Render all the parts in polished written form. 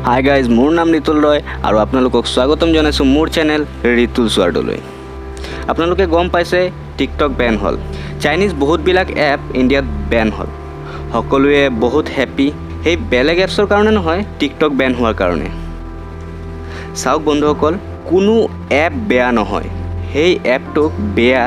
Hi guys, মোৰ নাম ৰিতুল ৰয় আৰু আপোনালোকক স্বাগতম জনাইছোঁ মোৰ চেনেল ৰিতুল স্বাৰ্ডলৈ। আপোনালোকে গম পাইছে টিকটক বেন হ'ল। চাইনিজ বহুতবিলাক এপ ইণ্ডিয়াত বেন হ'ল। সকলোৱে বহুত হেপী। সেই বেলেগ এপছৰ কাৰণে নহয়, টিকটক বেন হোৱাৰ কাৰণে। চাওক বন্ধুসকল, কোনো এপ বেয়া নহয়, সেই এপটোক বেয়া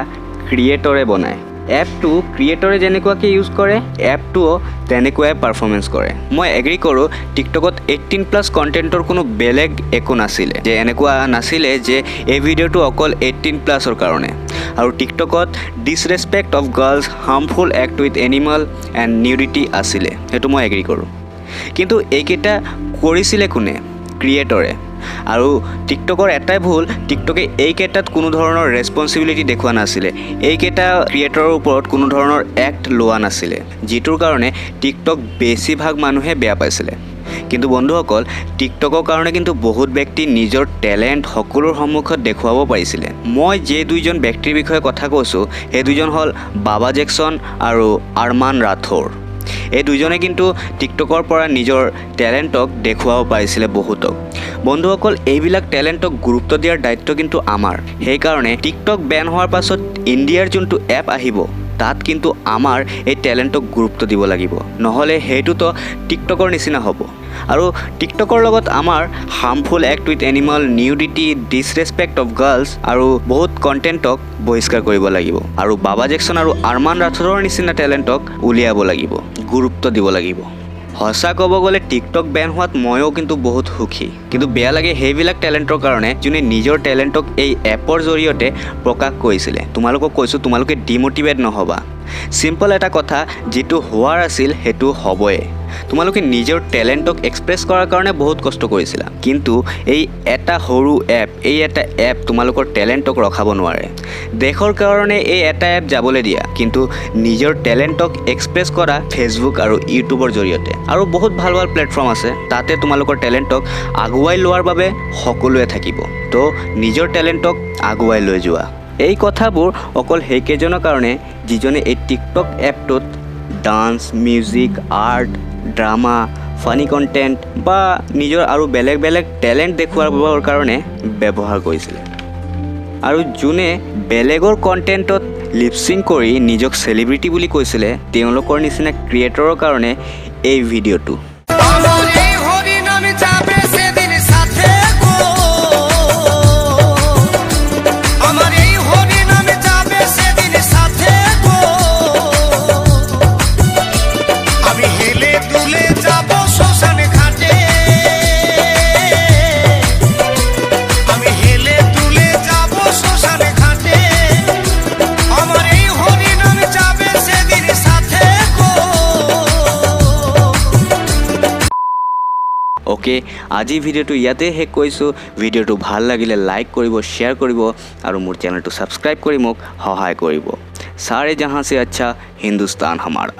ক্ৰিয়েটৰে বনায়। এপটো ক্ৰিয়েটৰে যেনেকুৱাকৈ ইউজ কৰে, এপটোও তেনেকুৱাই পাৰফৰ্মেঞ্চ কৰে। মই এগ্ৰী কৰোঁ, টিকটকত 18+ কণ্টেণ্টৰ কোনো বেলেগ একো নাছিলে, যে এনেকুৱা নাছিলে যে এই ভিডিঅ'টো অকল 18+ৰ কাৰণে। আৰু টিকটকত disrespect of girls, harmful act with animal and nudity আছিলে, সেইটো মই এগ্ৰী কৰোঁ। কিন্তু এইকেইটা কৰিছিলে কোনে? ক্ৰিয়েটৰে। আৰু টিকটকৰ এটাই ভুল, টিকটকে এইকেইটাত কোনো ধৰণৰ ৰেছপনচিবিলিটি দেখুওৱা নাছিলে। এইকেইটা ক্ৰিয়েটৰৰ ওপৰত কোনো ধৰণৰ এক্ট লোৱা নাছিলে, যিটোৰ কাৰণে টিকটক বেছিভাগ মানুহে বেয়া পাইছিলে। কিন্তু বন্ধুসকল, টিকটকৰ কাৰণে কিন্তু বহুত ব্যক্তি নিজৰ টেলেণ্ট সকলোৰ সন্মুখত দেখুৱাব পাৰিছিলে। মই যে দুইজন ব্যক্তিৰ বিষয়ে কথা কৈছোঁ, সেই দুইজন হ'ল বাবা জেকচন আৰু আৰমান ৰাথোৰ। এই দুইজনে কিন্তু টিকটকৰ পৰা নিজৰ টেলেণ্টক দেখুৱাব পাৰিছিলে বহুতক। বন্ধুসকল, এইবিলাক টেলেণ্টক গুৰুত্ব দিয়াৰ দায়িত্ব কিন্তু আমাৰ। সেইকাৰণে টিকটক বেন হোৱাৰ পাছত ইণ্ডিয়াৰ যোনটো এপ আহিব, তাত কিন্তু আমাৰ এই টেলেণ্টক গুৰুত্ব দিব লাগিব, নহ'লে সেইটোতো টিকটকৰ নিচিনা হ'ব। আৰু টিকটকৰ লগত আমাৰ harmful act with animal, nudity, disrespect of girls আৰু বহুত কণ্টেণ্টক বহিষ্কাৰ কৰিব লাগিব। আৰু বাবা জেকচন আৰু আৰমান ৰাথোৰৰ নিচিনা টেলেণ্টক উলিয়াব লাগিব, গুৰুত্ব দিব লাগিব। সঁচা ক'ব গ'লে টিকটক বেন হোৱাত ময়ো কিন্তু বহুত সুখী। কিন্তু বেয়া লাগে সেইবিলাক টেলেণ্টৰ কাৰণে যোনে নিজৰ টেলেণ্টক এই এপৰ জৰিয়তে প্ৰকাশ কৰিছিলে। তোমালোকক কৈছোঁ, তোমালোকে ডিম'টিভেট নহ'বা। চিম্পল এটা কথা, যিটো হোৱাৰ আছিল সেইটো হ'বই। তোমালোকে নিজৰ টেলেণ্টক এক্সপ্ৰেছ কৰাৰ কাৰণে বহুত কষ্ট কৰিছিলা, কিন্তু এই এটা সৰু এপ, এই এটা এপ তোমালোকৰ টেলেণ্টক ৰখাব নোৱাৰে। দেশৰ কাৰণে এই এটা এপ যাবলৈ দিয়া, কিন্তু নিজৰ টেলেণ্টক এক্সপ্ৰেছ কৰা ফেচবুক আৰু ইউটিউবৰ জৰিয়তে। আৰু বহুত ভাল ভাল প্লেটফৰ্ম আছে, তাতে তোমালোকৰ টেলেণ্টক আগুৱাই লোৱাৰ বাবে সকলোৱে থাকিব। তো নিজৰ টেলেণ্টক আগুৱাই লৈ যোৱা। এই কথাবোৰ অকল সেইকেইজনৰ কাৰণে যিজনে এই টিকটক এপটোত dance, music, art, drama, funny content বা নিজৰ আৰু বেলেগ বেলেগ টেলেণ্ট দেখুৱাবৰ কাৰণে ব্যৱহাৰ কৰিছিলে। আৰু যোনে বেলেগৰ কণ্টেণ্টত লিপচিং কৰি নিজক চেলিব্ৰিটি বুলি কৈছিলে, তেওঁলোকৰ নিচিনা ক্ৰিয়েটৰৰ কাৰণে এই ভিডিঅ'টো। অ'কে, আজি ভিডিঅ'টো ইয়াতে শেষ কৰিছোঁ। ভিডিঅ'টো ভাল লাগিলে লাইক কৰিব, শ্বেয়াৰ কৰিব আৰু মোৰ চেনেলটো ছাবস্ক্ৰাইব কৰি মোক সহায় কৰিব। সাৰে জাহাঁ সে আচ্ছা হিন্দুস্তান হামাৰা।